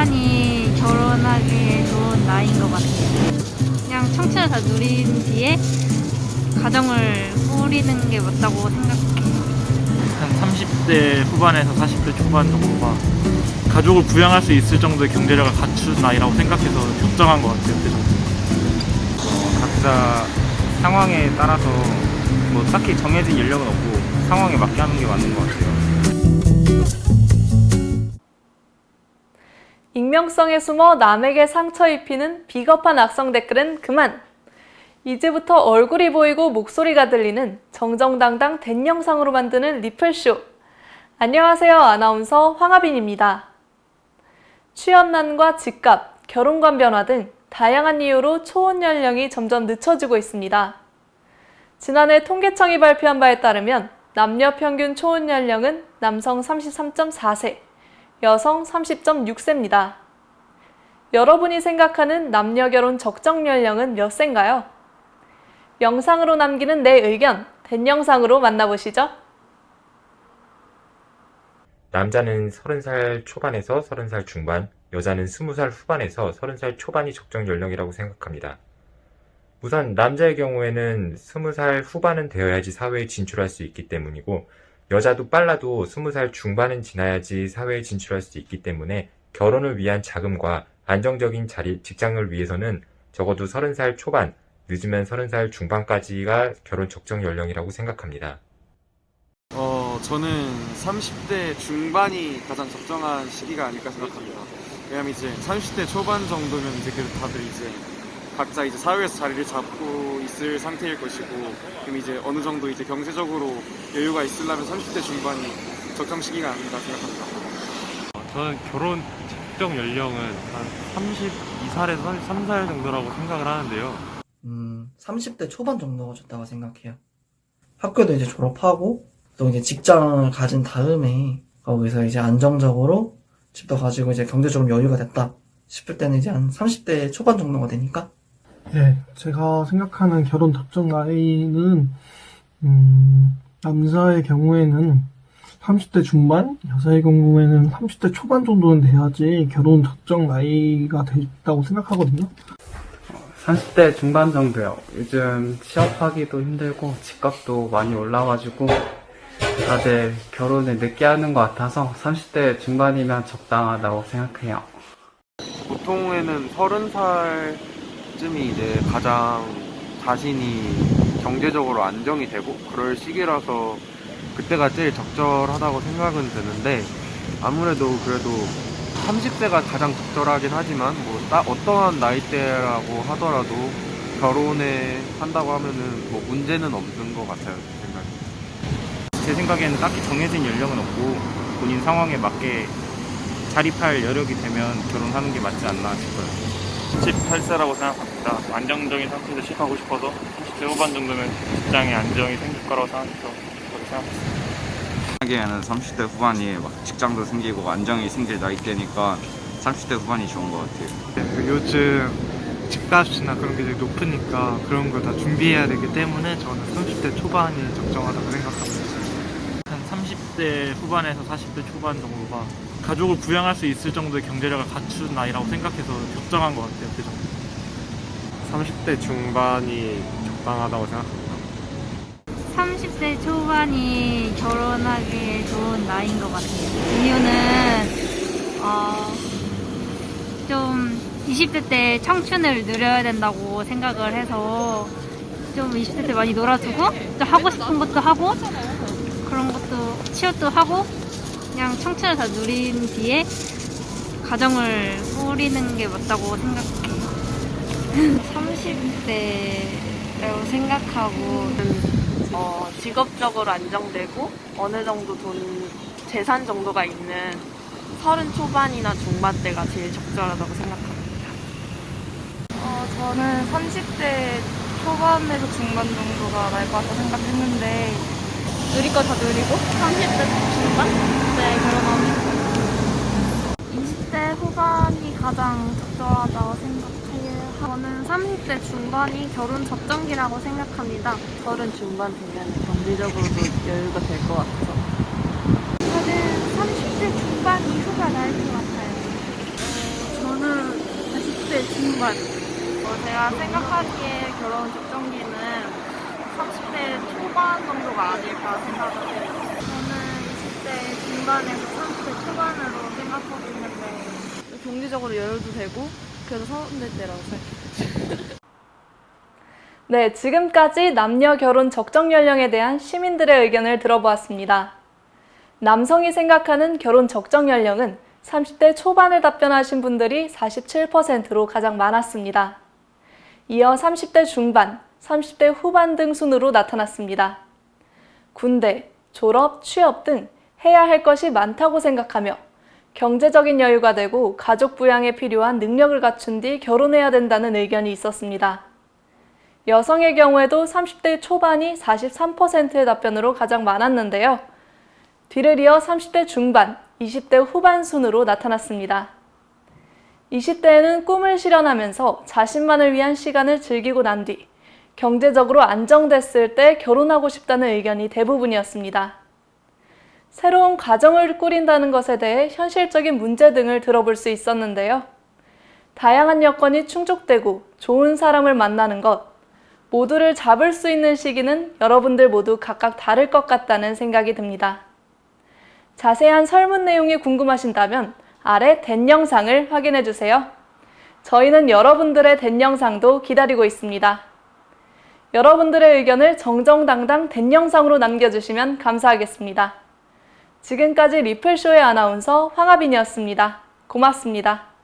초반이 결혼하기에 좋은 나이인 것 같아요. 그냥 청춘을 다 누린 뒤에 가정을 꾸리는 게 맞다고 생각해요. 한 30대 후반에서 40대 초반 정도가 가족을 부양할 수 있을 정도의 경제력을 갖춘 나이라고 생각해서 적정한 것 같아요. 그 정도. 각자 상황에 따라서 뭐 딱히 정해진 연령은 없고 상황에 맞게 하는 게 맞는 것 같아요. 익명성에 숨어 남에게 상처 입히는 비겁한 악성 댓글은 그만! 이제부터 얼굴이 보이고 목소리가 들리는 정정당당 댄 영상으로 만드는 리플쇼. 안녕하세요. 아나운서 황하빈입니다. 취업난과 집값, 결혼관 변화 등 다양한 이유로 초혼 연령이 점점 늦춰지고 있습니다. 지난해 통계청이 발표한 바에 따르면 남녀 평균 초혼 연령은 남성 33.4세, 여성 30.6세입니다. 여러분이 생각하는 남녀 결혼 적정 연령은 몇 세인가요? 영상으로 남기는 내 의견, 댄 영상으로 만나보시죠. 남자는 30살 초반에서 30살 중반, 여자는 20살 후반에서 30살 초반이 적정 연령이라고 생각합니다. 우선 남자의 경우에는 20살 후반은 되어야지 사회에 진출할 수 있기 때문이고, 여자도 빨라도 20살 중반은 지나야지 사회에 진출할 수 있기 때문에 결혼을 위한 자금과 안정적인 직장을 위해서는 적어도 30살 초반, 늦으면 30살 중반까지가 결혼 적정 연령이라고 생각합니다. 저는 30대 중반이 가장 적정한 시기가 아닐까 생각합니다. 왜냐면 이제 30대 초반 정도면 이제 그래도 다들 이제 각자 이제 사회에서 자리를 잡고 있을 상태일 것이고, 그럼 이제 어느 정도 이제 경제적으로 여유가 있으려면 30대 중반이 적정 시기가 아닌가 생각합니다. 저는 결혼 적정 연령은 한 32살에서 33살 정도라고 생각을 하는데요. 30대 초반 정도가 좋다고 생각해요. 학교도 이제 졸업하고 또 이제 직장을 가진 다음에 거기서 이제 안정적으로 집도 가지고 이제 경제적으로 여유가 됐다 싶을 때는 이제 한 30대 초반 정도가 되니까. 네, 제가 생각하는 결혼 적정 나이는 남자의 경우에는 30대 중반, 여자의 경우에는 30대 초반 정도는 돼야지 결혼 적정 나이가 됐다고 생각하거든요. 30대 중반 정도요. 요즘 취업하기도 힘들고 집값도 많이 올라가지고 다들 결혼을 늦게 하는 것 같아서 30대 중반이면 적당하다고 생각해요. 보통에는 30살쯤이 이제 가장 자신이 경제적으로 안정이 되고 그럴 시기라서 그때가 제일 적절하다고 생각은 드는데, 아무래도 그래도 30세가 가장 적절하긴 하지만 뭐 어떠한 나이대라고 하더라도 결혼에 한다고 하면은 뭐 문제는 없는 것 같아요, 제 생각에는 딱히 정해진 연령은 없고 본인 상황에 맞게 자립할 여력이 되면 결혼하는 게 맞지 않나 싶어요. 18세라고 생각합니다. 안정적인 상태에서 시작하고 싶어서 30대 후반 정도면 직장에 안정이 생길 거라고 생각해서 그렇게 생각했습니다. 하기에는 30대 후반이 막 직장도 생기고 안정이 생길 나이대니까 30대 후반이 좋은 것 같아요. 요즘 집값이나 그런 게 되게 높으니까 그런 걸 다 준비해야 되기 때문에 저는 30대 초반이 적정하다고 생각합니다. 한 30대 후반에서 40대 초반 정도가 가족을 부양할 수 있을 정도의 경제력을 갖춘 나이라고 생각해서 적정한 것 같아요. 그 정도. 30대 중반이 적당하다고 생각합니다. 30대 초반이 결혼하기에 좋은 나이인 것 같아요. 이유는 좀 20대 때 청춘을 누려야 된다고 생각을 해서 좀 20대 때 많이 놀아주고 또 하고 싶은 것도 하고 그런 것도 취업도 하고 그냥 청춘을 다 누린 뒤에 가정을 꾸리는 게 맞다고 생각해요. 30대라고 생각하고 직업적으로 안정되고 어느 정도 재산 정도가 있는 30 초반이나 중반 대가 제일 적절하다고 생각합니다. 저는 30대 초반에서 중반 정도가 나을 것 같다 생각했는데 누릴 거 다 누리고 30대 중반? 네, 결혼하고 20대 후반이 가장 적절하다고 생각해요. 저는 30대 중반이 결혼 적정기라고 생각합니다. 30 중반 되면 경제적으로도 여유가 될 것 같아서 저는 30대 중반 이후가 나을 것 같아요. 중반. 제가 생각하기에 결혼 적정기는 30대 초반 정도가 아닐까 생각을 해요. 저는 20대 중반에서 30대 초반으로 생각하고 있는데 경제적으로 여유도 되고 그래서 30대 때라고 생각해요. 네, 지금까지 남녀 결혼 적정 연령에 대한 시민들의 의견을 들어보았습니다. 남성이 생각하는 결혼 적정 연령은 30대 초반을 답변하신 분들이 47%로 가장 많았습니다. 이어 30대 중반, 30대 후반 등 순으로 나타났습니다. 군대, 졸업, 취업 등 해야 할 것이 많다고 생각하며 경제적인 여유가 되고 가족 부양에 필요한 능력을 갖춘 뒤 결혼해야 된다는 의견이 있었습니다. 여성의 경우에도 30대 초반이 43%의 답변으로 가장 많았는데요. 뒤를 이어 30대 중반, 20대 후반 순으로 나타났습니다. 20대에는 꿈을 실현하면서 자신만을 위한 시간을 즐기고 난 뒤 경제적으로 안정됐을 때 결혼하고 싶다는 의견이 대부분이었습니다. 새로운 가정을 꾸린다는 것에 대해 현실적인 문제 등을 들어볼 수 있었는데요. 다양한 여건이 충족되고 좋은 사람을 만나는 것, 모두를 잡을 수 있는 시기는 여러분들 모두 각각 다를 것 같다는 생각이 듭니다. 자세한 설문 내용이 궁금하신다면 아래 댄 영상을 확인해 주세요. 저희는 여러분들의 댄 영상도 기다리고 있습니다. 여러분들의 의견을 정정당당 댄 영상으로 남겨주시면 감사하겠습니다. 지금까지 리플쇼의 아나운서 황하빈이었습니다. 고맙습니다.